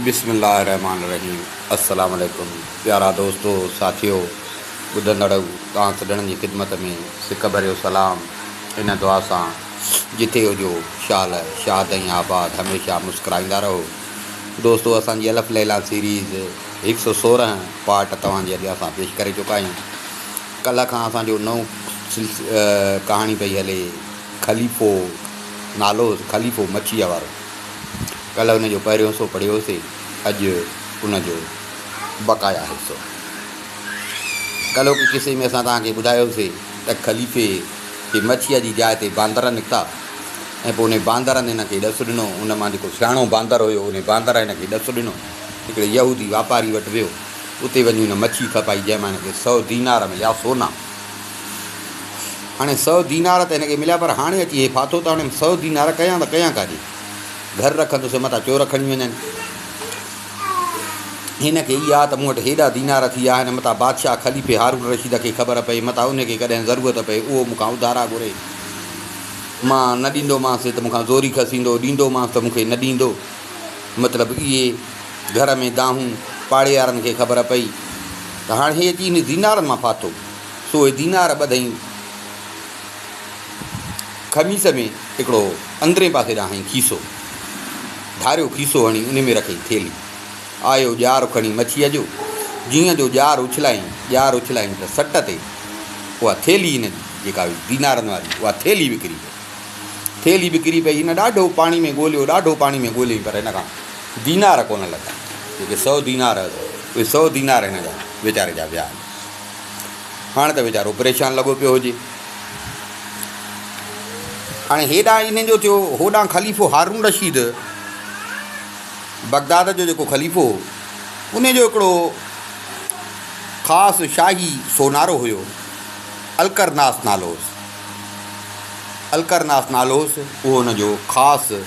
बिस्मिल्लाहिर्रहमानिर्रहीम। अस्सलाम वालेकुम प्यारा दोस्तों साथियों ॿुधंदड़ तव्हां सॼणनि जी ख़िदमत में सिक भरियो सलाम। इन दुआ सां जिथे हुजो शाल शाद ऐं आबाद हमेशह मुस्कुराईंदा रहो। दोस्तों असांजी अलफ़ लैला सीरीज़ 116 पार्ट तव्हांजे अॻियां असां पेश करे चुका आहियूं। कल्ह खां असांजो नओं कहाणी पई हले ख़लीफ़ो नालो ख़लीफ़ो मच्छीअ वारो। कल्ह हुनजो पहिरियों हिसो पढ़ियोसीं, अॼु उनजो बक़ाया हिसो। कल्ह के किसे में असां तव्हांखे ॿुधायोसीं त ख़लीफ़े खे मच्छीअ जी जाइ ते बांदर निकिता ऐं पोइ उन बांदरनि हिनखे ॾसु ॾिनो। उन मां जेको सियाणो बांदर हुयो उन बांदर हिनखे ॾसु ॾिनो। हिकिड़े यहूदी वापारी वटि वियो, उते वञी हुन मच्छी खपाई जंहिंमां हिनखे 100 दीनार मिलिया सोना। हाणे 100 दीनार त हिनखे मिलिया, पर हाणे अची हे फाथो त हाणे 100 दीनार कयां त कयां काॾे? घर रखंदुसि मथां चोर खणी वञनि। हिनखे इहा त मूं वटि हेॾा दीनार थी विया आहिनि, मथां बादशाह ख़लीफ़े हारून रशीद खे ख़बर पए, मथां उनखे कॾहिं ज़रूरत पए उहो मूंखां उधारा घुरे, मां न ॾींदोमांसि त मूंखां ज़ोरी खसींदो, ॾींदोमांसि त मूंखे न ॾींदो। मतिलबु इहे घर में दाहूं पाड़े वारनि खे ख़बर पई त हाणे हे अची हिन दीनारनि मां फाथो। सो हे दीनार ॿधई ख़मीस में हिकिड़ो अंदरे पासे ॾांहुं खीसो धारियो, खीसो हणी उन में रखई थेली। आयो ॼार खणी मच्छीअ जो, जीअं जो ॼार उछलाईं त सट ते उहा थेली हिन जेका दीनारनि वारी उहा थेली विकिरी पई। हिन ॾाढो पाणी में ॻोल्हियो, पर हिन खां दीनार कोन लॻा। जेके 100 दीनार उहे 100 दीनार हिन जा वीचारे जा विया। हाणे त वीचारो परेशान लॻो पियो हुजे। हाणे हेॾां इन्हनि जो थियो, होॾां ख़लीफ़ो हारून रशीद बगदाद जो जेको ख़लीफ़ो उन जो हिकिड़ो ख़ासि शाही सोनारो हुयो, अलकरनास नालो हुउसि। उहो हुनजो ख़ासि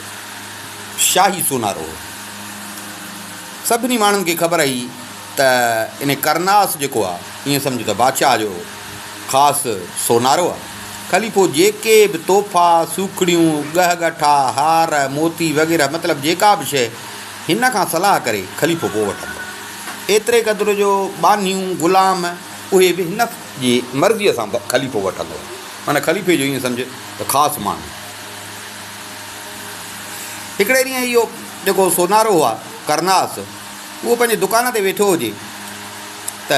शाही सोनारो हो। सभिनी माण्हुनि खे ख़बर हुई त इन करनास जेको आहे, ईअं सम्झो त बादशाह जो ख़ासि सोनारो आहे। ख़लीफ़ो जेके बि तोहफ़ा, सूखड़ियूं, ॻठा, हार, मोती वग़ैरह, मतिलबु जेका बि शइ हिन खां सलाह करे ख़लीफ़ो पोइ वठंदो। एतिरे क़दुरु जो बानियूं, ग़ुलाम उहे बि हिन जी मर्ज़ीअ सां ख़लीफ़ो वठंदो। माना ख़लीफ़े जो ईअं सम्झ त ख़ासि माण्हू। हिकिड़े ॾींहुं इहो जेको सोनारो आहे करनास, उहो पंहिंजे दुकान ते वेठो हुजे त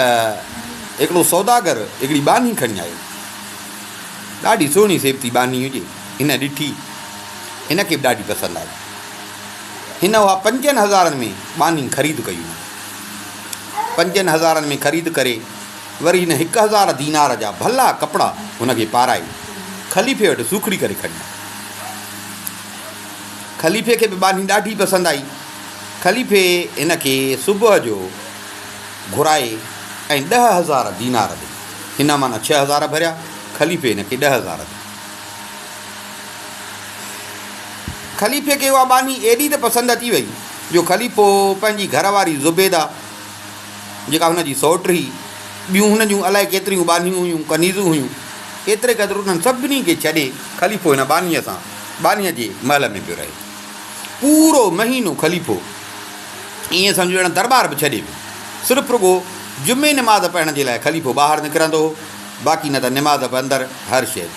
हिकिड़ो सौदागर हिकिड़ी बानी खणी आयो। ॾाढी सुहिणी सेबती बानी हुजे। हिन ॾिठी, हिनखे बि ॾाढी पसंदि आई। हिन उहा 5000 में बानी ख़रीद कयूं। 5000 में ख़रीद करे वरी हिन 1000 दीनार जा भला कपिड़ा हुनखे पाराई ख़लीफ़े वटि सूखड़ी करे खणी। ख़लीफ़े खे बि बानी ॾाढी पसंदि आई। ख़लीफ़े हिनखे सुबुह जो घुराए ऐं 10,000 दीनार ॾे। हिन माना 6000 भरिया, ख़लीफ़े हिनखे 10,000 ॾे। ख़लीफ़े खे उहा बानी एॾी त पसंदि अची वई जो ख़लीफ़ो पंहिंजी घरवारी ज़ुबैदा जेका हुनजी सौट हुई, ॿियूं हुन जूं अलाए केतिरियूं बानियूं हुयूं, कनीज़ूं हुयूं, एतिरे क़दुरु उन्हनि सभिनी खे छॾे ख़लीफ़ो हिन बानीअ जे महल में पियो रहे। पूरो महीनो ख़लीफ़ो ईअं सम्झो ॼण दरबार बि छॾे पियो। सिर्फ़ु रुॻो जुमे निमाज़ पढ़ण जे लाइ ख़लीफ़ो ॿाहिरि निकिरंदो हो, बाक़ी न त निमाज़ बि अंदरि, हर शइ।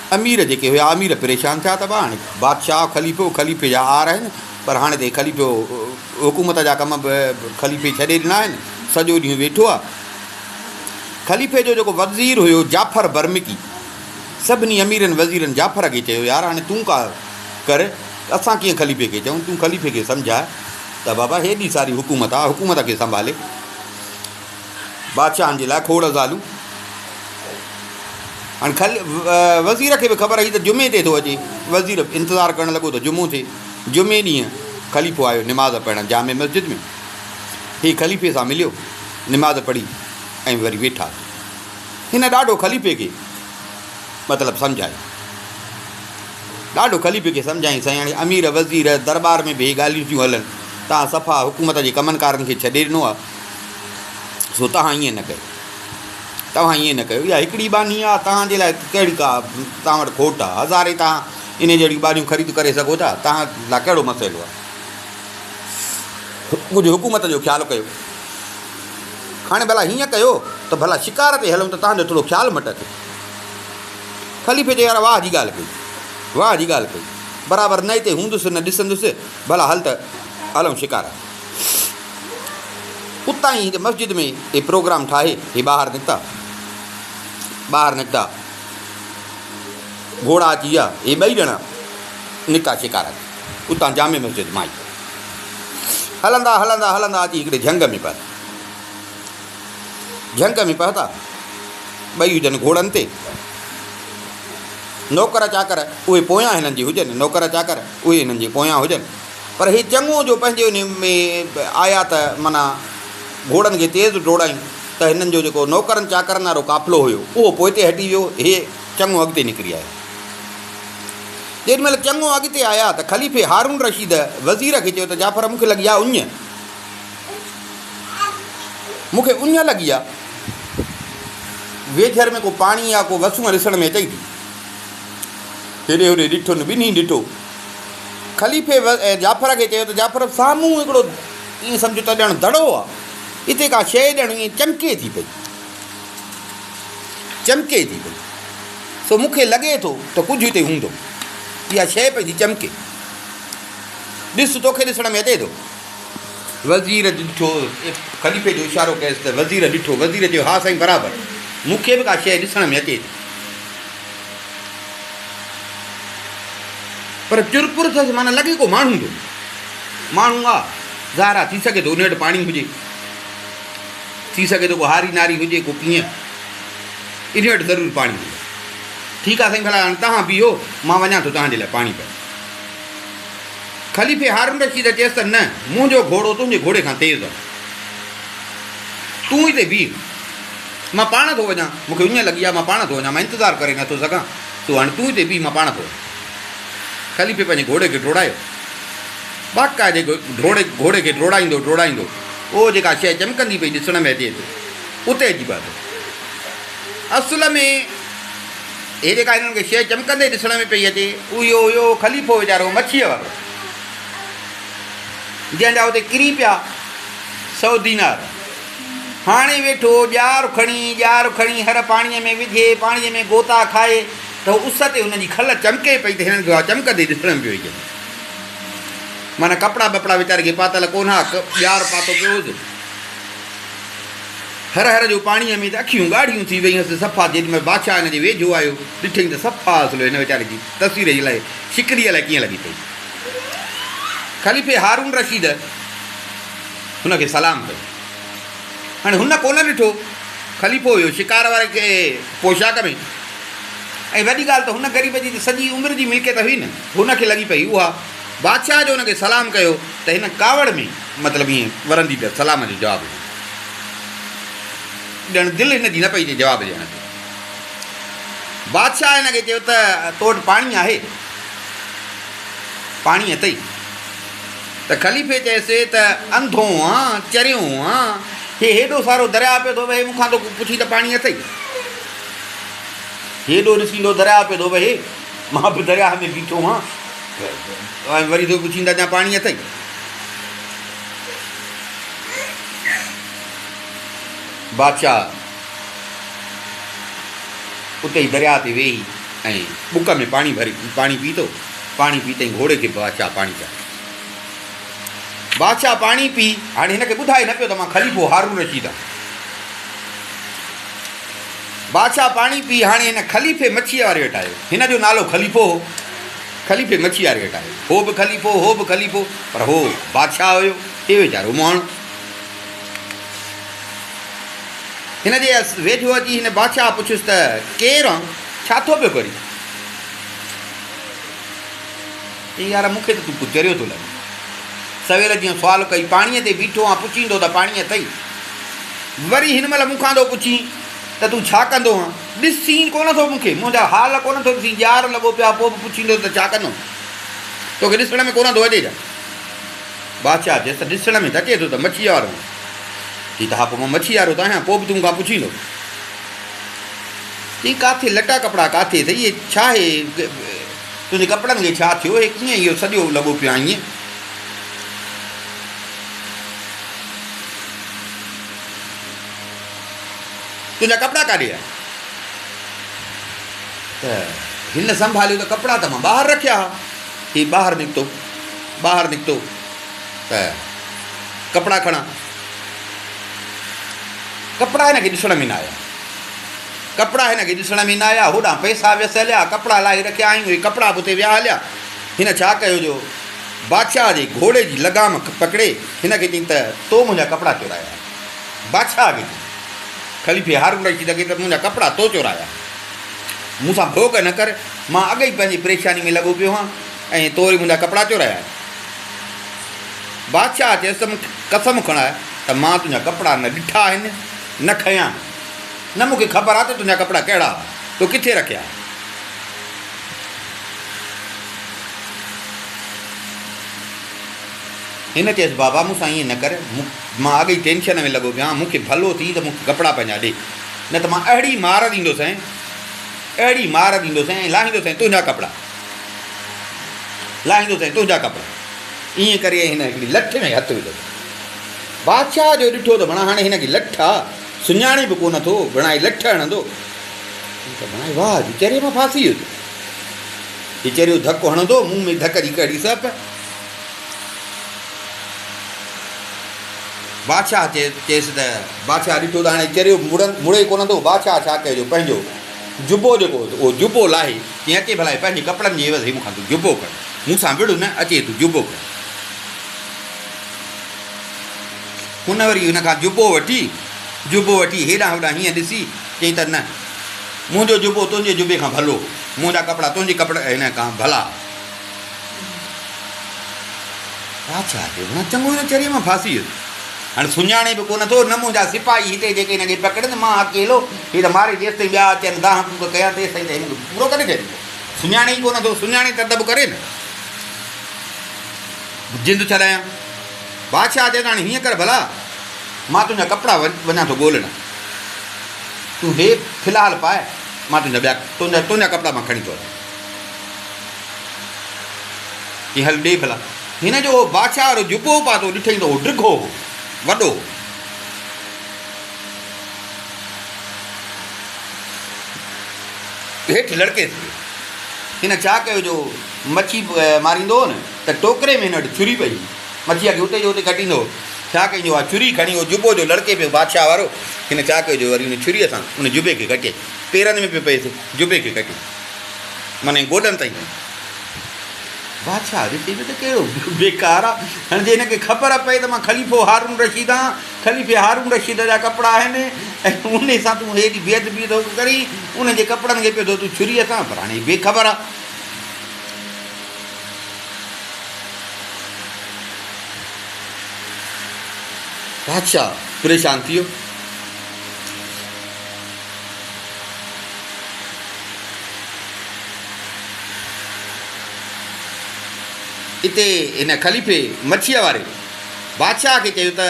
अमीर जेके हुआ, अमीर परेशान थिया त हाणे बादशाह ख़लीफ़े जा आर आहिनि, पर हाणे त ख़लीफ़ो हुकूमत जा कम बि ख़लीफ़े छॾे ॾिना आहिनि, सॼो ॾींहुं वेठो आहे। ख़लीफ़े जो जेको वज़ीर हुयो जाफ़र बर्मिकी, सभिनी अमीरनि वज़ीरनि जाफ़र खे चयो, यार हाणे तूं का कर, असां कीअं ख़लीफ़े खे चऊं, तूं ख़लीफ़े खे सम्झाए त बाबा हेॾी सारी हुकूमत आहे, हुकूमत खे संभाले। बादशाहनि जे लाइ खोड़ ज़ालूं। हाणे वज़ीर खे बि ख़बर हुई त जुमे ते थो अचे। वज़ीर इंतज़ारु करणु लॻो त जुमो थिए। जुमे ॾींहुं ख़लीफ़ो आयो निमाज़ पढ़णु जामे मस्जिद में। हीउ ख़लीफ़े सां मिलियो, निमाज़ पढ़ी ऐं वरी वेठा। हिन ॾाढो ख़लीफ़े खे मतिलबु सम्झायो, साईं हाणे अमीर वज़ीर दरबार में बि हे ॻाल्हियूं थियूं हलनि, तव्हां सफ़ा हुकूमत जे कमनि कारनि खे छॾे ॾिनो आहे, सो तव्हां ईअं न कयो। इहा हिकिड़ी बानी आहे, तव्हांजे लाइ कहिड़ी का तव्हां वटि खोट आहे? हज़ारे तव्हां इन जहिड़ी बानियूं ख़रीद करे सघो था, तव्हां लाइ कहिड़ो मसइलो आहे? कुझु हुकूमत जो ख़्यालु कयो। हाणे भला हीअं कयो त भला शिकार ते हलूं त तव्हांजो थोरो ख़्यालु मटत। ख़लीफ़े चयो यार वाह जी ॻाल्हि कई, वाह जी ॻाल्हि कई, बराबरि न हिते हूंदुसि न ॾिसंदुसि, भला हल त हलूं शिकार। उतां ई मस्जिद में हे प्रोग्राम ठाहे हे ॿाहिरि निकिता, घोड़ा अची विया, हे ॿई ॼणा निकिता शिकार उतां जामे मस्जिद मां ई हलंदा हलंदा हलंदा अची हिकिड़े झंग में पहुता। ॿई हुजनि घोड़नि ते, नौकर चाकर उहे पोयां हिननि जी हुजनि, नौकर चाकर उहे हिननि जे पोयां हुजनि। पर हे चङो जो पंहिंजे उन में आया त माना घोड़नि खे तेज़ डोड़ायूं त हिननि जो जेको नौकरनि चाकरनि वारो काफ़िलो हुयो उहो पोइ हिते हटी वियो, हे चङो अॻिते निकिरी आयो। जेॾी महिल चङो अॻिते आया त ख़लीफ़े हारून रशीद वज़ीर खे चयो त जाफ़र मूंखे लॻी आहे उञ, मूंखे उञ लॻी आहे, वेझर में को पाणी या को वसूं ॾिसण में अचई थी। हेॾे होॾे ॾिठो न, ॿिन्ही ॾिठो। ख़लीफ़े जाफ़र खे चयो त जाफ़र साम्हूं हिकिड़ो ईअं सम्झो त ॼण दड़ो आहे, हिते का शइ ॼण ईअं चमके थी पई, सो मूंखे लॻे थो त कुझु हिते हूंदो, इहा शइ पई थी चमके, ॾिस तोखे ॾिसण में अचे थो। वज़ीर ॾिठो, ख़लीफ़े जो इशारो कयसि त वज़ीर ॾिठो। वज़ीर चयो हा साईं बराबरि, मूंखे बि का शइ ॾिसण में अचे थी, पर चुरपुर अथसि, माना लॻे को माण्हू हूंदो, माण्हू आहे ज़ाहिर आहे, थी सघे थो उन वटि पाणी हुजे, थी सघे थो को हारी नारी हुजे, को कीअं, इन वटि ज़रूरु पाणी हुजे। ठीकु आहे साईं, भला हाणे तव्हां बीहो, मां वञा थो तव्हांजे लाइ पाणी पिया। ख़लीफ़े हारून रशीद चयसि त न, मुंहिंजो घोड़ो तुंहिंजे घोड़े खां तेज़ आहे, तूं हिते बीह, मां पाण थो वञा, मूंखे उञ लॻी आहे, मां पाण थो वञा, मां इंतज़ारु करे नथो सघां, तूं हाणे तूं हिते बीह, मां पाण थो वञा। ख़लीफ़े पंहिंजे घोड़े खे डोड़ायो, बाक़ाइदे घोड़े खे डोड़ाईंदो उहो जेका शइ चमकंदी पई ॾिसण में अचे थी, उते अची बात असुल में हे जेका हिननि खे शइ चमकंदे ॾिसण में पई अचे, उहो हुयो ख़लीफ़ो वीचारो मच्छीअ वारो, जंहिंजा उते किरी पिया 100 दीनार। हाणे वेठो ॼार खणी हर पाणीअ में विझे, पाणीअ में गोता खाए त उस ते हुनजी खल चमके पई त हिननि खे चमकंदे ॾिसण में पियो अचे। माना कपिड़ा बपड़ा वीचारे खे पातल कोन हा, ॼार पातो पियो हुजे, हर जो पाणीअ में त अखियूं ॻाढ़ियूं थी वयूं हुअसि सफ़ा। जेॾी महिल बादशाह हिन जे वेझो आयो, ॾिठईं त सफ़ा असुलो हिन वीचारे जी तस्वीर जे लाइ शिकरीअ लाइ कीअं लॻी पई। ख़लीफ़े हारून रशीद हुनखे सलाम कयो। हाणे हुन कोन ॾिठो, ख़लीफ़ो हुयो शिकार वारे खे पोशाक में, ऐं वॾी ॻाल्हि त हुन ग़रीब जी सॼी उमिरि जी मिल्कियत हुई न, हुनखे लॻी पई उहा। बादशाह जो हुनखे सलाम कयो त हिन कावड़ में मतिलबु ईअं वरंदी पिया सलाम जो जवाबु ॾियणु, दिलि हिन जी न पई थिए जवाबु ॾियण ते। बादशाह हिन खे चयो त तो वटि पाणी आहे, पाणी अथई? त ख़लीफ़े चयसि त अंधो आहियां, चरियो आहियां, हे हेॾो सारो दरिया पियो थो वहे, मूंखां तो पुछी त पाणी अथई? हेॾो ॾिसींदो दरिया पियो थो वहे, मां बि दरिया में बीठो आहियां, वरी तो पुछींदा अञा पाणी अथई? बादशाह उते ई दरिया ते वेही ऐं बुक में पाणी भरी पाणी पीतो। पाणी पीते घोड़े खे बादशाह पाणी पिया, बादशाह पाणी पी। हाणे हिनखे ॿुधाए न पियो त मां ख़लीफ़ो हारून रशीद आहियां। बादशाह पाणी पी, हाणे हिन ख़लीफ़े मच्छीअ वारे वटि आयो, हिन जो नालो ख़लीफ़ो हो, ख़लीफ़े मच्छीअ वारे वटि आयो, हो बि ख़लीफ़ो, पर हो बादशाह हुयो, हे वीचारो माण्हू। हिन जे वेझो अची हिन बादशाह पुछियुसि त केरु आहे, छा थो पियो करी? यार मूंखे त तूं चरियो थो लॻे। सवेल जीअं सुवालु कई, पाणीअ ते बीठो आहे, पुछींदो त पाणी अथई? वरी हिन महिल मूंखां थो पुछी त तूं छा कंदो आहीं? ॾिसी कोन थो मूंखे, मुंहिंजा हाल कोन थो ॾिसी, ॼार लॻो पियो आहे, पोइ बि पुछींदो त छा कंदो? तोखे ॾिसण में कोन थो अचे छा? बादशाह चएसि त ॾिसण में त अचे थो त मच्छीअ वारो। ठीकु आहे, हा पोइ मां मच्छी वारो त आहियां, पोइ बि तूं मूंखां पुछींदो। ही काथे लटा कपिड़ा काथे अथई? इहे छा आहे तुंहिंजे कपिड़नि खे छा थियो? हे कीअं इहो सॼो लॻो पियो आहे ईअं? तुझा कपड़ा काॾे आहे? त हिन संभालियो त कपिड़ा त मां ॿाहिरि रखिया हुआ। हीउ ॿाहिरि निकितो त कपिड़ा खणा, कपिड़ा हिनखे ॾिसण में न आया, कपिड़ा हिनखे ॾिसण में न आया। होॾां पैसा वियसि हलिया, कपिड़ा लाहे रखिया आहियूं, इहे कपिड़ा बि उते विया हलिया। हिन छा कयो जो बादशाह जे घोड़े जी लॻाम पकिड़े हिनखे चई त तो मुंहिंजा कपिड़ा चुराया। बादशाह खे ख़लीफ़े हारून रशीद खे त मुंहिंजा कपिड़ा तो चुराया, मूंसां भोग न कर, मां अॻे ई पंहिंजी परेशानी में लॻो पियो आहियां ऐं तो वरी मुंहिंजा कपिड़ा चुराया। बादशाह चयसि त मूंखे कसम खणाए त मां तुंहिंजा कपिड़ा न ॾिठा आहिनि, न खयां, न मूंखे ख़बर आहे त तुंहिंजा कपिड़ा कहिड़ा, तो किथे रखिया। हिन चयसि बाबा मूंसां ईअं न कर, मां अॻे ई टेंशन में लॻो पियो आहियां, मूंखे भलो थी त मूंखे कपिड़ा पंहिंजा ॾे, न त मां अहिड़ी मार ॾींदुसि ऐं लाहींदुसि तुंहिंजा कपिड़ा, लाहींदुसि तुंहिंजा कपिड़ा। ईअं करे हिन हिकिड़ी लठ में हथु विधो। बादशाह जो ॾिठो त भणा हाणे हिनखे लठ आहे, सुञाणे बि कोन थो, भणा लठ हणंदो त भणा वाह वीचारे मां फासी वियो, वीचारे जो धकु हणंदो, मुंहुं में धक जी कड़ी सप। बादशाह चयसि त बादशाह ॾिठो त हाणे वीचारे मुड़े कोन थो। बादशाह छा कयो, पंहिंजो जुबो जेको उहो जुबो लाहे कीअं अचे भला पंहिंजे कपिड़नि जी एवज़ मूंखां तूं जुबो कर, मूंसां विड़ न अचे, तूं जुबो कर। हुन वरी हुन खां जुबो वठी हेॾां होॾां हीअं ॾिसी चई त न, मुंहिंजो जुबो तुंहिंजे जुबे खां भलो, मुंहिंजा कपिड़ा तुंहिंजे कपिड़ा हिन खां भला। बादशाह चयो चङो हिन चरीअ मां फासी वियो, हाणे सुञाणे बि कोन थो, न मुंहिंजा सिपाही हिते जेके हिनखे पकड़नि, मां अकेलो हीअ त मारे जेसि ताईं ॿिया अचनि दाह फूक कयां तेसि ताईं त हिनखे पूरो करे छॾींदो। सुञाणे ई कोन थो, सुञाणे त अदब करे न, जिंद छॾायां। बादशाह चए हाणे हीअं कर भला, मां तुंहिंजा कपिड़ा वञा थो ॻोल्हण, तूं हे फ़िलहालु पाए, मां तुंहिंजा कपिड़ा मां खणी थो अचां। हीअ हल ॾे भला। हिन जो बादशाह वारो जुबो पातो ॾिठईं त उहो डिघो हो, वॾो, हेठि लड़केसि पियो। हिन छा कयो जो मच्छी मारींदो हो न त टोकरे में हिन वटि छुरी पई, मच्छीअ खे उते जो उते कटींदो, छा कईंदो आहे छुरी खणी उहो जुबो जो लड़के पियो बादशाह वारो। हिन छा कयो जो वरी हुन छुरीअ सां उन जुबे खे कटे, पेरनि में पियो पएसि, जुबे खे कटे, माने गोॾनि ताईं। बादशाह ॾिसे पियो त कहिड़ो बेकार आहे, हाणे जे हिनखे ख़बर पए त मां ख़लीफ़ो हारून रशीद आहियां, ख़लीफ़े हारून रशीद जा कपिड़ा आहिनि ऐं उन सां तूं हेॾी बेअदबी थो करी, उनजे कपिड़नि खे पियो थो तूं छुरीअ सां, पर हाणे बेख़बर आहे। बादशाह परेशान थी वियो। हिते हिन ख़लीफ़े मच्छीअ वारे बादशाह खे चयो त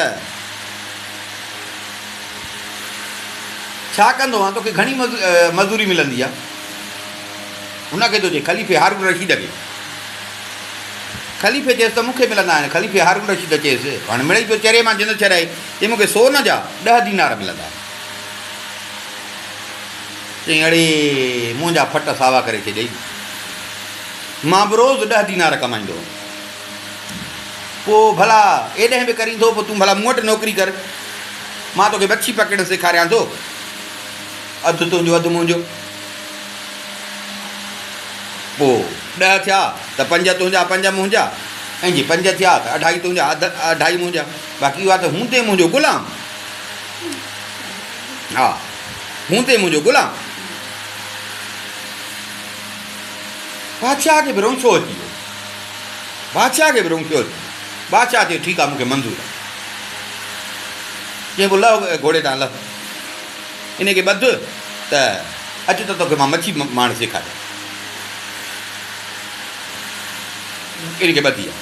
छा कंदो आहे, तोखे घणी मज़ूरी मिलंदी आहे। हुनखे थो चए ख़लीफ़े हारून रशीद खे। ख़लीफ़े चयसि त मूंखे मिलंदा आहिनि। ख़लीफ़े हारून रशीद चयसि, हाणे मिड़ई पियो चरे मां जिंद छॾाए, चई मूंखे सोन जा 10 दीनार मिलंदा आहिनि। चई अड़े मुंहिंजा फट सावा करे छॾियई, मां बि रोज़ु 10 दीनार कमाईंदो हुउमि। पोइ भला एॾे बि करींदो, पोइ तूं भला मूं वटि नौकिरी कर, मां तोखे मच्छी पकड़णु सेखारियां थो, अधु तुंहिंजो अधु मुंहिंजो। पोइ 10 थिया त 5 तुंहिंजा 5 मुंहिंजा, ऐं जे 5 थिया त 2.5 तुंहिंजा 2.5 मुंहिंजा, बाक़ी उहा त हूं ते मुंहिंजो ग़ुलाम। हा, हूं ते मुंहिंजो ग़ुलाम। बादशाह खे बि रोंशो अची वियो, बादशाह खे बि रोंशो अची। बादशाह चयो ठीकु आहे, मूंखे मंज़ूरु आहे। चई पोइ लह घोड़े तां लह, इनखे ॿध त अचु त तोखे मां मच्छी माण सेखारियां। इनखे ॿधी आहे।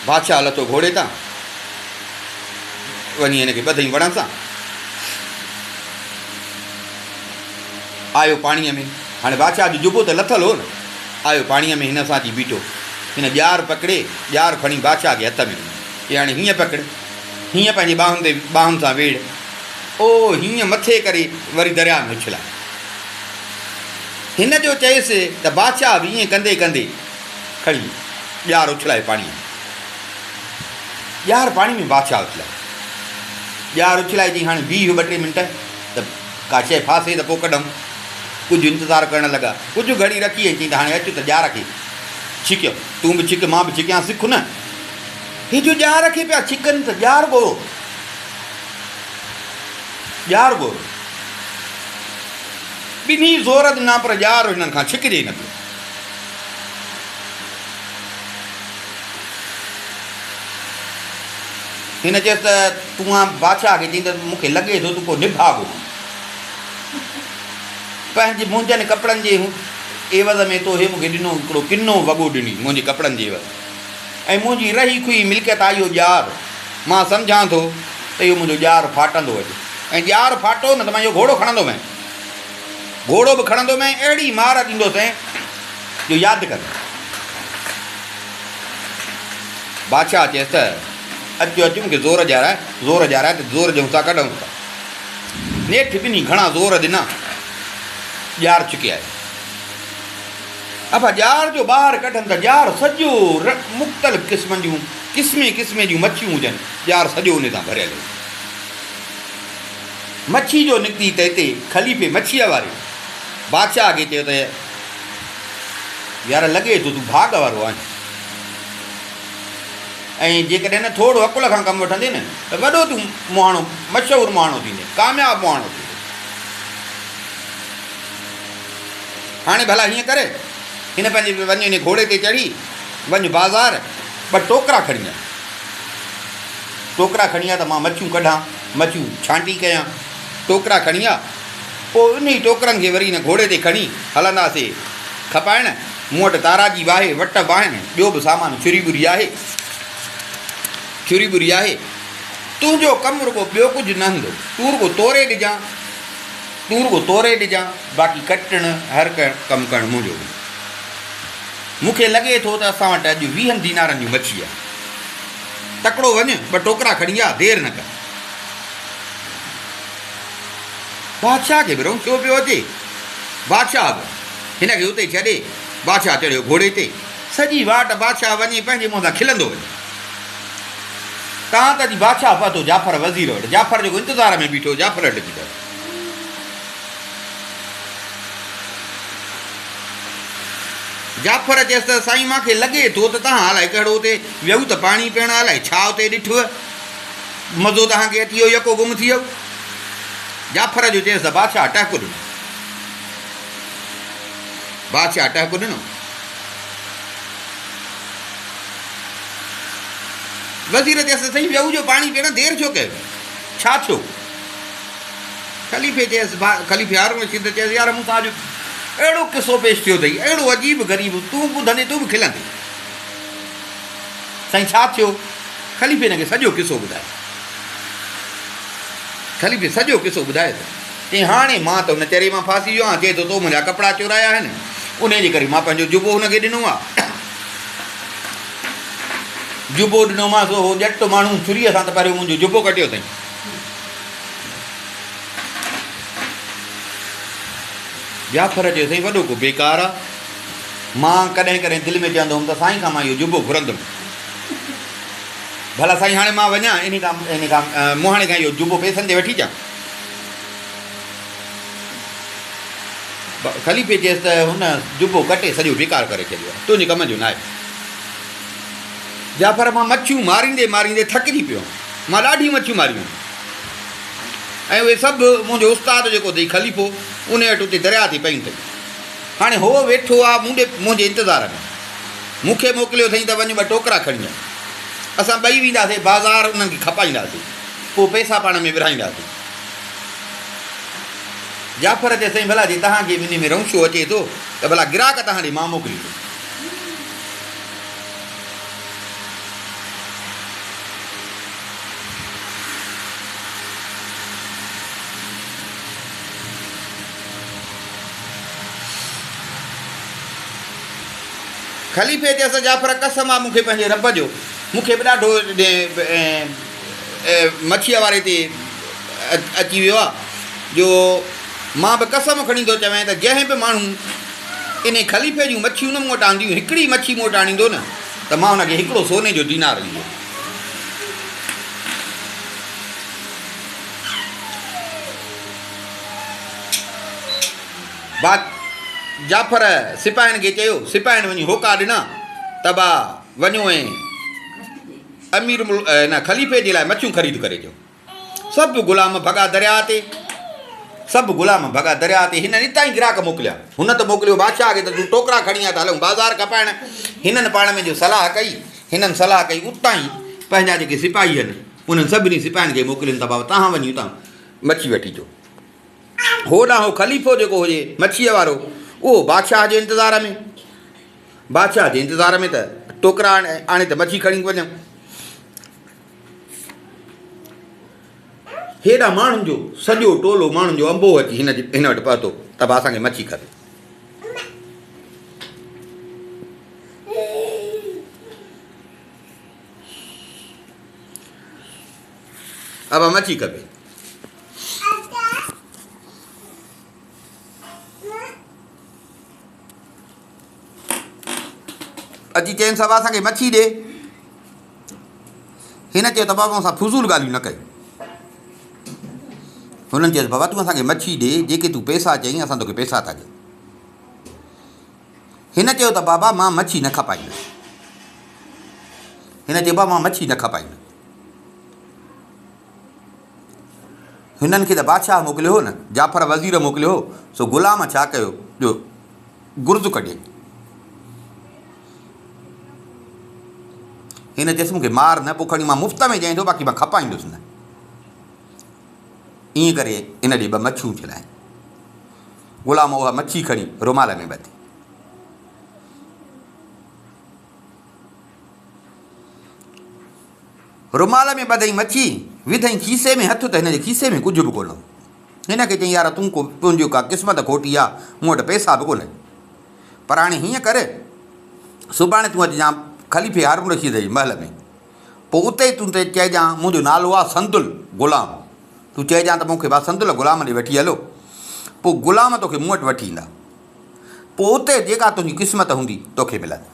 बादशाह लथो घोड़े तां, वञी हिनखे ॿधईं वण सां, आयो पाणीअ में। हाणे बादशाह जो जुबो त लथल हो न, आयो पाणीअ में, हिन सां अची बीठो। हिन ॼार पकिड़े, ॼार खणी बादशाह खे हथ में, ये हाणे हीअं पकिड़, हीअं पंहिंजी ॿाहुनि सां वेड़, ओ हीअं मथे करे वरी दरिया में उछलाए। हिन जो चयसि त बादशाह बि ईअं कंदे कंदे खणी ॼार उछलाए पाणीअ में। ॼार पाणी में बादशाह उछलाए, ॼार उछलाए चई हाणे बीह 2-3 मिंट त का शइ फासे त पोइ कढूं। कुझु इंतज़ारु करणु लॻा, कुझु घड़ी रखी ऐं चई त हाणे अचु त ॼार खे छिकियो, तूं बि छिक मां बि छिकियां, सिख न। हे जो ॼार खे पिया छिकनि त ॼार ॻोरो, ॼार ॻोरो, ॿिन्ही ज़ोर ॾिना पर ॼार हिननि खां छिकिजे ई न पियो। हिन चयसि त तूं बादशाह खे चई त मूंखे लॻे थो तूं को निभागो पंहिंजे मुंहिंजनि कपिड़नि जे एवज़ में तो हे मूंखे ॾिनो हिकिड़ो किनो वॻो ॾिनी मुंहिंजे कपिड़नि जे एवज़, ऐं मुंहिंजी रही खुई मिल्कियत आहे इहो ॼार। मां सम्झां थो त इहो मुंहिंजो ॼार फाटंदो अॼु, ऐं ॼार फाटो न त मां इहो घोड़ो खणंदो मैं, घोड़ो बि खणंदो मैं, अहिड़ी मार ॾींदोसि जो यादि कर। बादशाह चयसि त अचु अचु मूंखे ज़ोर ॼाराए, ज़ोर ॼाराए त ज़ोर ॾियूं था कढूं था। नेठि ॿिन्ही घणा ज़ोर ॾिना, ॼार छिके आयो। अब ॼार जो ॿाहिरि कढनि त ॼार सॼो मुख़्तलिफ़ क़िस्मनि जूं क़िस्मे क़िस्मे जूं मच्छियूं हुजनि, ॼार सॼो उन सां भरियल हुयो। मच्छी जो निकिती त हिते ख़लीफ़े मच्छीअ वारे बादशाह खे चयो त यार लॻे थो तूं भाग वारो आहीं, ऐं जेकॾहिं न थोरो अकुल खां कमु वठंदे न त वॾो तूं मुहाणो, मशहूरु मुहाणो थींदे, कामयाबु मुहाणो थींदे। हाणे भला हीअं करे हिन पंहिंजे वञ हिन घोड़े ते चढ़ी वञ बाज़ारि, 2 टोकरा खणी आ, टोकरा खणी आ त मां मच्छियूं कढां, मच्छियूं छांटी कयां, टोकरा खणी आ। पोइ उन टोकरनि खे वरी हिन घोड़े ते खणी हलंदासीं खपाइण। मूं वटि ताराजी बि आहे, वट बि आहिनि, ॿियो बि सामान छुरी ॿुरी आहे, छुरी ॿुरी आहे। तुंहिंजो कमु रुॻो ॿियो कुझु न हूंदो, तूं रुॻो तोरे ॾिजां, तूं रुॻो तोरे ॾिजां, बाक़ी कटणु हर कमु करणु मुंहिंजो। मूंखे लॻे थो त असां वटि अॼु 20 दीनारनि जी मच्छी आहे, तकिड़ो वञ, 2 टोकरा खणी आ, देरि न कर। बादशाह खे बि रौंसियो पियो अचे, बादशाह बि हिन खे उते छॾे बादशाह चढ़ियो घोड़े ते। सॼी वाट बादशाह वञे पंहिंजे मुंहं सां खिलंदो वञे। तव्हां त अॼु बादशाह पहुतो जाफ़र वज़ीर वटि, जाफ़र जेको इंतज़ार में बीठो, जाफ़र वटि अची पियो। जाफ़र चयसि त साईं मूंखे लॻे थो त तव्हां अलाए कहिड़ो हुते वियूं त पाणी पीअण, अलाए छा हुते ॾिठुव, मज़ो तव्हांखे अची वियो, यको गुम थी वियो। जाफ़र जो चयसि त बादशाह टहिको ॾिनो, बादशाह टहिको ॾिनो। वज़ीर चयसि साईं वियूं जो पाणी पीअण, देरि छो कयो, छा थियो? ख़लीफ़े चयसि, ख़लीफ़े हारून रशीद चयसि यार मूंसां अॼु अहिड़ो किसो पेश थियो अथई, अहिड़ो अजीब ग़रीब, तूं ॿुधंदे तूं बि खिलंदे। साईं छा थियो? ख़लीफ़े हिन खे सॼो किसो ॿुधायो, ख़लीफ़े सॼो किसो ॿुधाए त चई हाणे मां त हुन चरे मां फासी वियो आहियां, चए थो तो मुंहिंजा कपिड़ा चोराया आहिनि, उन जे करे मां पंहिंजो जुबो हुनखे ॾिनो आहे, जुबो ॾिनोमांसि, उहो ॼट माण्हू छुरीअ सां त पहिरियों मुंहिंजो जुबो कटियो अथई। जाफ़र चयो साईं वॾो को बेकार आहे, मां कॾहिं कॾहिं दिलि में चवंदो हुउमि त साईं खां मां इहो जुबो घुरंदुमि, भला साईं हाणे मां वञा इन खां मुहाणे खां इहो जुबो पैसनि ते वठी अचां। ख़लीफ़े चयसि त हुन जुबो कटे सॼो बेकार करे छॾियो आहे, तुंहिंजे कम जो न आहे। जाफ़र मां मच्छियूं मारींदे मारींदे थकिजी पियो, मां ॾाढियूं मच्छियूं मारियूं, ऐं उहे सभु मुंहिंजो उस्ताद जेको अथई ख़लीफ़ो उन वटि उते दरिया ते पयूं अथई। हाणे हो वेठो आहे मुंहिंजे इंतज़ार में, मूंखे मोकिलियो अथई त वञ 2 टोकरा खणी आ, असां ॿई वेंदासीं बाज़ारि, उन्हनि खे खपाईंदासीं, पोइ पैसा पाण में विरहाईंदासीं। जाफ़र चए साईं भला जी तव्हांखे इन में रौंशो अचे थो त भला ग्राहक तव्हां ॾे मां मोकिलियो। ख़लीफ़े चयसि जाफ़र कसम आहे मूंखे पंहिंजे रब जो, मूंखे बि ॾाढो मच्छीअ वारे ते अची वियो आहे जो मां बि कसम खणी थो चवां त जंहिं बि माण्हू इन ख़लीफ़े जूं मच्छियूं न मूं वटि आंदियूं हिकिड़ी मच्छी मूं वटि आणींदो न त मां हुनखे हिकिड़ो सोने जो दीनार ॾींदो। जाफ़र सिपाहियुनि खे चयो, सिपाहियुनि वञी होका ॾिना त बा वञो ऐं अमीर न ख़लीफ़े जे लाइ मच्छियूं ख़रीद करे अचो। सभु ग़ुलाम भॻा दरिया ते, सभु ग़ुलाम भॻा दरिया ते। हिननि हितां ई ग्राहक मोकिलिया। हुन त मोकिलियो बादशाह खे त तूं टोकरा खणी आ त हलूं बाज़ार खपाइण। हिननि पाण में जो सलाह कई, हिननि सलाह कई उतां ई पंहिंजा जेके सिपाही आहिनि उन्हनि सभिनी सिपाहियुनि खे मोकिलिनि त बाबा तव्हां वञी उतां मच्छी वठी अचो। होॾां हो ख़लीफ़ो जेको हुजे मच्छीअ वारो उहो बादशाह जे इंतज़ार में, बादशाह जे इंतज़ार में त टोकरा आणे त मच्छी खणी वञूं। हेॾा माण्हुनि जो सॼो टोलो माण्हुनि जो अंबो अची हिन वटि पहुतो त बि असांखे मच्छी खपे। अब मच्छी खपे। अची चइनि सभु असांखे मच्छी ॾे। हिन चयो त बाबा असां फुज़ूल ॻाल्हियूं न कयूं। हुननि चयोसि बाबा तूं असांखे मच्छी ॾे, जेके तूं पैसा चईं असां तोखे पैसा था ॾियूं। हिन चयो त बाबा मां मच्छी न खपाईंदुसि। हिन चयो बाबा मां मच्छी न खपाईंदुसि। हिननि खे त बादशाह मोकिलियो हो न, जाफ़र वज़ीर मोकिलियो हो, सो ग़ुलाम छा कयो जो गुर्ज़ु कढे। हिन चयसि मूंखे मार न, पोइ खणी मां मुफ़्त में ॾियां थो, बाक़ी मां खपाईंदुसि न। ईअं करे इन ॾींहुं ॿ मच्छियूं चिलायूं। ग़ुलाम उहा मच्छी खणी रुमाल में ॿधी। रुमाल में ॿधई मच्छी, विधई खीसे में हथु त हिन जे खीसे में कुझु बि कोन हो। हिन खे चई यार तूं तुंहिंजो का क़िस्मत खोटी आहे, मूं वटि पैसा बि कोन्हे। पर हाणे हीअं करे सुभाणे तूं अचिजांइ ख़लीफ़े हारून रशीद जे महल में, पोइ उते ई तूं चइजांइ मुंहिंजो नालो आहे संदुल ग़ुलाम। तूं चइजांइ त मूंखे बा संदुल ग़ुलाम ॾे वठी हलो। पोइ ग़ुलाम तोखे मूं वटि वठी ईंदा। पोइ उते जेका तुंहिंजी क़िस्मत हूंदी तोखे मिलंदी।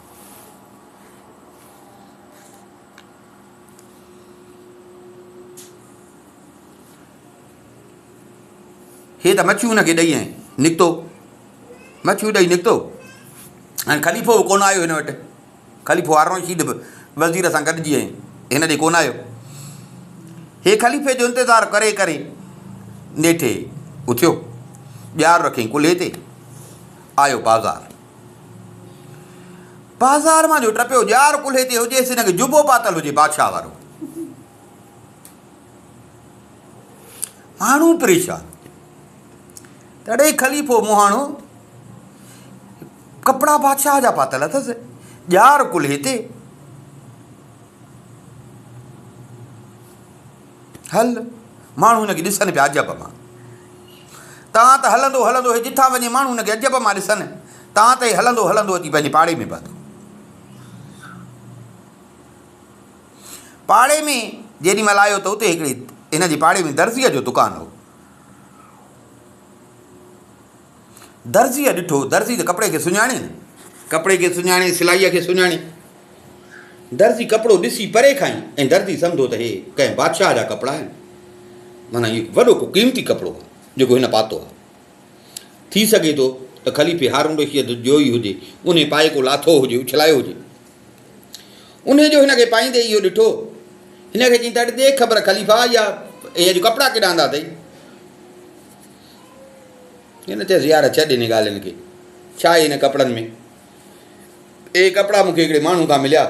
हे त मच्छियूं हुनखे ॾेई ऐं निकितो, मच्छियूं ॾेई निकितो। हाणे ख़लीफ़ो बि कोन आयो हिन वटि। ख़लीफ़ो हारून रशीद बि वज़ीर सां गॾिजी ऐं हिन ॾे कोन आयो। हे ख़लीफ़े जो इंतज़ारु करे करे नेठे उथियो, ॼार रखियईं कुल्हे ते, आयो बाज़ार। बाज़ार मां जो टपियो, ॼार कुल्हे ते हुजेसि, हिनखे जुबो पातल हुजे बादशाह वारो। माण्हू परेशान। तॾहिं ख़लीफ़ो मुहाणो कपिड़ा बादशाह जा पातल अथसि, ॼार कुल्हे ते। हल माण्हू हुनखे ॾिसनि पिया अजब मां। तव्हां त हलंदो हलंदो हे जिथां वञे माण्हू हुनखे अजब मां ॾिसनि, तव्हां त हलंदो हलंदो अची पंहिंजे पाड़े में पहुतो। पाड़े में जेॾीमहिल आयो त उते हिकिड़ी हिन जे पाड़े में दर्ज़ीअ जो दुकानु हो। दर्ज़ीअ ॾिठो, दर्ज़ी त कपिड़े खे सुञाणे न, कपिड़े खे सुञाणे, सिलाईअ खे सुञाणे। दर्ज़ी कपिड़ो ॾिसी परे खां ई ऐं दर्ज़ी सम्झो त हे कंहिं बादशाह जा कपिड़ा आहिनि, माना इहो वॾो को क़ीमती कपिड़ो आहे जेको हिन पातो आहे। थी सघे थो त ख़लीफ़े हारून रशीद जो ई हुजे, उन पाए को लाथो हुजे, उछलायो हुजे। उन जो हिनखे पाईंदे इहो ॾिठो, हिनखे चई त अॼु दे ख़बर ख़लीफ़ा या इहे अॼु कपिड़ा केॾा आंदा अथई। हिन चयसि यार छॾ हिन ॻाल्हियुनि खे, छा आहे हिन कपिड़नि में। इहे कपिड़ा मूंखे हिकिड़े माण्हू खां मिलिया,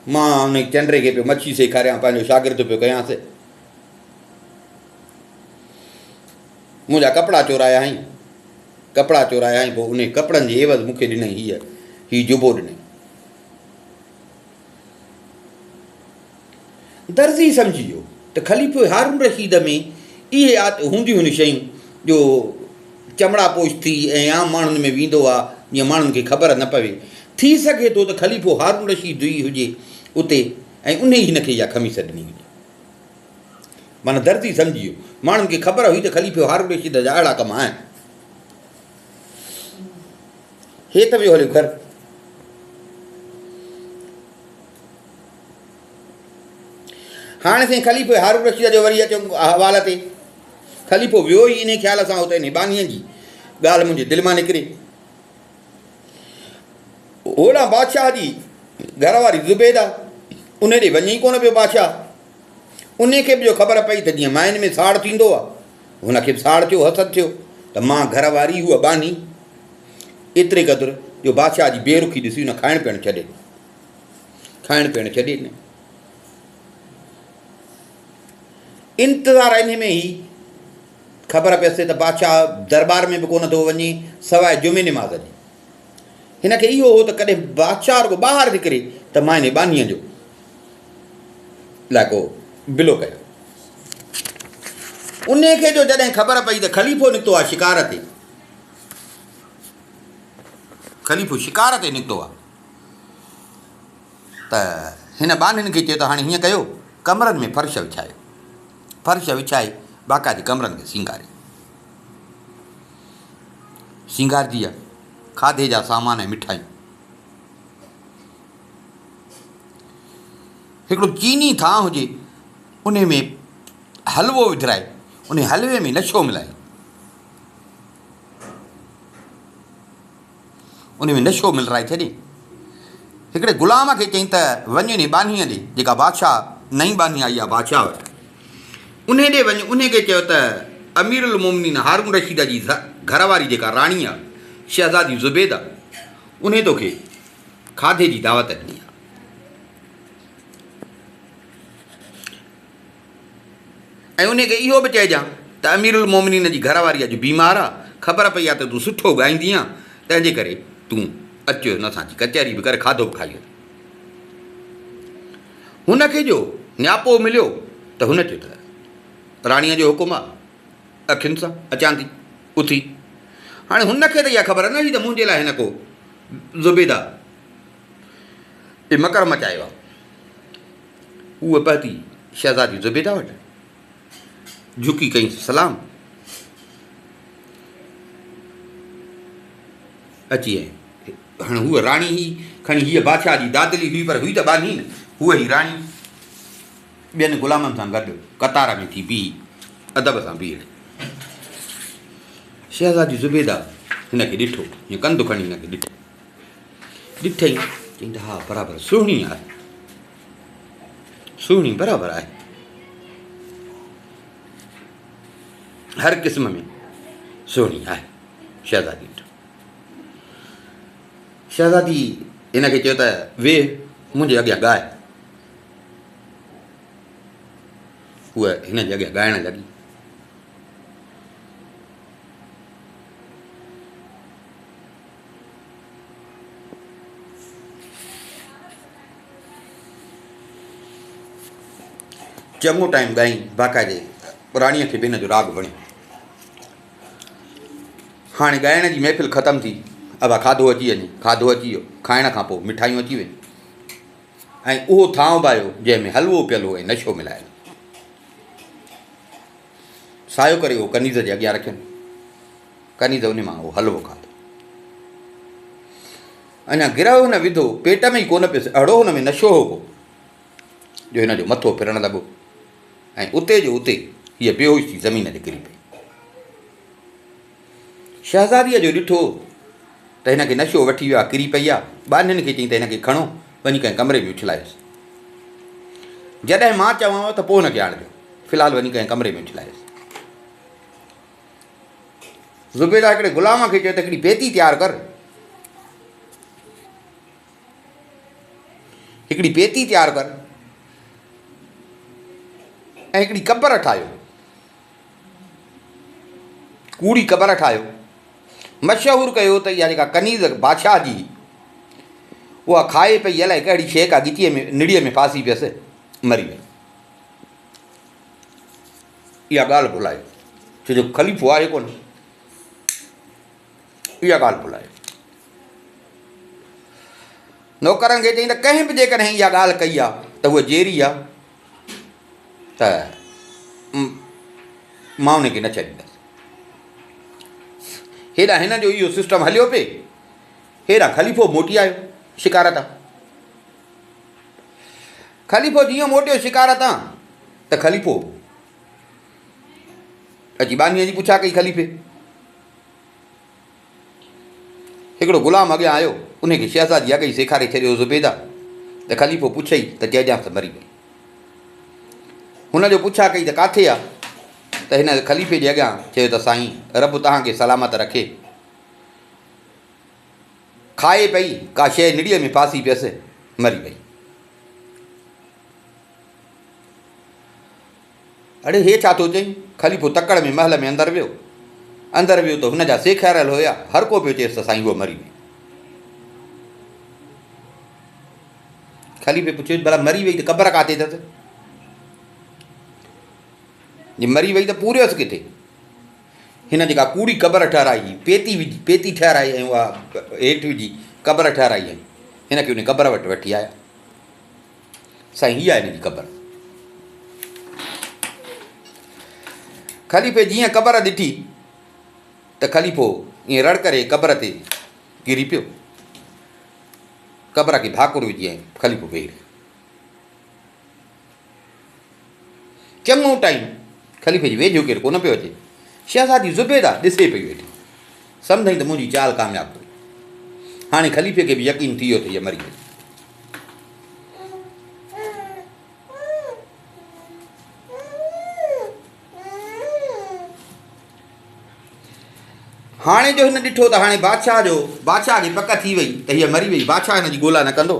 मां हुन चंडे खे पियो मच्छी सेखारियां, पंहिंजो शागिर्दु पियो कयांसि। मुंहिंजा कपिड़ा चोराया आहीं, कपिड़ा चोराया आहीं। पोइ उन कपिड़नि जे एवज़ मूंखे ॾिनई हीअ जुबो ॾिनई। दर्ज़ी सम्झी वियो त ख़लीफ़े हारून रशीद में इहे हूंदियूं आहिनि शयूं जो चमड़ा पोश थी ऐं आम माण्हुनि में वेंदो आहे, जीअं माण्हुनि खे ख़बर न पवे। थी सघे थो त ख़लीफ़ो हारून रशीद ई हुजे उते ऐं उन ई हिनखे इहा ख़मीस ॾिनी हुजे। माना दर्दी सम्झी वियो। माण्हुनि खे ख़बर हुई त ख़लीफ़े हारून रशीद जा अहिड़ा कम आहिनि। हे त वियो हलियो घर। हाणे साईं ख़लीफ़े हारून रशीद जो वरी अचो हवाले ते। ख़लीफ़ो वियो ई इन ख़्याल सां हुते निबानीअ जी ॻाल्हि मुंहिंजे दिलि मां निकिरे। होॾां बादशाह जी घरवारी ज़ुबैदा उन ॾे वञे ई कोन पियो बादशाह। उन खे बि जो ख़बर पई त जीअं माइन में साड़ थींदो आहे, हुनखे बि साड़ थियो, हसद थियो त मां घरवारी उहा बानी। एतिरे क़दुरु जो बादशाह जी बेरुखी ॾिसी हुन खाइण पीअणु छॾे ॾिनई। इंतज़ारु इन में ई ख़बर पयसि त बादशाह दरबार में बि कोन थो वञे सवाइ जुमे निमाज़ जी। हिनखे इहो हो त कॾहिं बादशाह रुॻो ॿाहिरि निकिरे त मां इन बानीअ जो लाइक़ो बिलो कयो। उन खे जो जॾहिं ख़बर पई त ख़लीफ़ो निकितो आहे शिकार ते, ख़लीफ़ो शिकार ते निकितो आहे, त हिन बानियुनि खे चयो त हाणे हीअं कयो, कमरनि में फर्श विछाए बाक़ाइदे कमरनि खे सींगारजी आहे। खाधे जा सामान ऐं मिठाइयूं, हिकिड़ो चीनी थां हुजे उन में हलवो विझराए, उन हलवे में नशो मिलाए, उन में नशो मिलराए छॾे। हिकिड़े ग़ुलाम खे चई त वञ नी बानीअ ॾे, जेका बादशाह नई बानी आई आहे बादशाह वटि, उन ॾे वञ। उन खे चयो त अमीरुल मोमिनीन हारून रशीद जी घरवारी जेका राणी आहे शहज़ादी ज़ुबैदा, उन तोखे खाधे जी दावत ॾिनी आहे। ऐं उन खे इहो बि चइजांइ त अमीरुल मोमिनीन जी घरवारी अॼु बीमार आहे, ख़बर पई आहे त तूं सुठो ॻाईंदी आहे, तंहिंजे करे तूं अचो न असांजी कचहरी बि करे खाधो बि खाई। हुनखे जो न्यापो मिलियो त हुन चयो त राणीअ जो हुकुम आहे, अखियुनि सां अचां थी उथी। हाणे हुनखे त इहा ख़बर न हुई त मुंहिंजे लाइ हिन को ज़ुबैदा मकर मचायो आहे। उहा पहुती शहज़ादी ज़ुबैदा वटि, झुकी कई सलाम, अची वई। हाणे हूअ राणी ही खणी, हीअ बादशाह जी दादली हुई पर हुई त बानी न, हूअ ई राणी ॿियनि ग़ुलामनि सां गॾु कतार में थी बीही, अदब सां बीह। शहज़ादी ज़ुबैदा हिनखे ॾिठो, हीअं कंधु खणी हिनखे ॾिठई, चई त हा बराबरि सुहिणी आहे, सुहिणी बराबरि आहे, हर क़िस्म में सुहिणी आहे शहज़ादी। शहज़ादी हिनखे चयो त वेह मुंहिंजे अॻियां ॻाए। उहा हिन जे अॻियां ॻाइणु लॻी। चङो टाइम ॻाई, बाक़ाइदे राणीअ खे बि हिन जो राग वणियो। हाणे ॻाइण जी महफ़िल ख़तमु थी, अबा खाधो अची वञे, खाधो अची वियो, खाइण खां पोइ मिठाइयूं अची वयूं, ऐं उहो थांव बि आयो जंहिंमें हलवो पियल हो ऐं नशो मिलायल। सायो करे उहो कनीज़ जे अॻियां रखियनि, कनीज़ उन मां उहो हलवो खाधो। अञा गिरह न विधो, पेट में ई कोन पियुसि, अहिड़ो हुन में नशो हो को जो हिन जो मथो फिरणु लॻो, ऐं उते जो उते हीअ बेहोश थी ज़मीन ते किरी पई। शहज़ादीअ जो ॾिठो त हिनखे नशो वठी वियो आहे, किरी पई आहे। ॿारनि खे चई त हिनखे खणो वञी कंहिं कमरे में उछलायोसि, जॾहिं मां चवांव त पोइ हुनखे आणिजो, फ़िलहालु वञी कंहिं कमरे में उछलायोसि। ज़ुबैदा हिकिड़े ग़ुलाम खे चयो त हिकिड़ी पेती तयारु कर, हिकिड़ी पेती तयारु कर ऐं हिकिड़ी कबर ठाहियो, कूड़ी कबर ठाहियो। मशहूरु कयो त इहा जेका कनीज़ बादशाह जी उहा खाए पई, अलाए कहिड़ी शइ का गिचीअ में निड़ीअ में फासी पियसि, मरी वई। इहा ॻाल्हि भुलायो, छो जो ख़लीफ़ो आहे कोन, इहा ॻाल्हि भुलायो। नौकरनि खे चई त कंहिं बि जेकॾहिं इहा ॻाल्हि कई आहे त उहा जेरी आहे, त मां उनखे न छॾींदसि। हेॾा हिन जो इहो सिस्टम हलियो पिए, हेॾा ख़लीफ़ो मोटी आयो शिकारत तां। ख़लीफ़ो जीअं मोटियो शिकारत तां त ख़लीफ़ो अची बानीअ जी पुछा कई ख़लीफ़े। हिकिड़ो ग़ुलाम अॻियां आयो, उनखे शहज़ादी अॻई सेखारे छॾियो ज़ुबैदा, त ख़लीफ़ो पुछई त चइजांइ त मरी वई। हुन जो पुछा कई त किथे आहे, त हिन ख़लीफ़े जे अॻियां चयो त साईं रब तव्हांखे सलामत रखे। खाए पई, का शइ निड़ीअ में फासी पियसि, मरी वई। अड़े हे छा थो चई? ख़लीफ़ो तकड़ में महल में अंदरि वियो त हुनजा सेखारियल हुया, हर को पियो चएसि त साईं उहो मरी वई। ख़लीफ़े पुछियो भला मरी वई त क़बर किथे अथसि? जे मरी वई त पूरियसि किथे? हिन जेका कूड़ी क़बर ठहिराई, पेती ठहिराई ऐं उहा हेठि विझी क़बर ठहिराई ऐं हिनखे उन क़बर वटि वठी आया। साईं हीअ आहे हिन जी क़बर। ख़लीफ़े जीअं क़बर ॾिठी त ख़लीफ़ो ईअं रड़ करे क़बर ते किरी पियो। क़बर खे भाकुर विझी ऐं ख़लीफ़ो वेही रहियो। चङो टाइम ख़लीफ़े जी वेझो केरु कोन पियो अचे। शहज़ादी ज़ुबैदा ॾिसे पई वेठी, सम्झई त मुंहिंजी चाल कामयाबु थी। हाणे ख़लीफ़े खे बि यकीन थी वियो त हीअ मरी वई। हाणे जो हिन ॾिठो त हाणे बादशाह खे पक थी वई त हीअ मरी वई, बादशाह हिन जी ॻोल्हा न कंदो।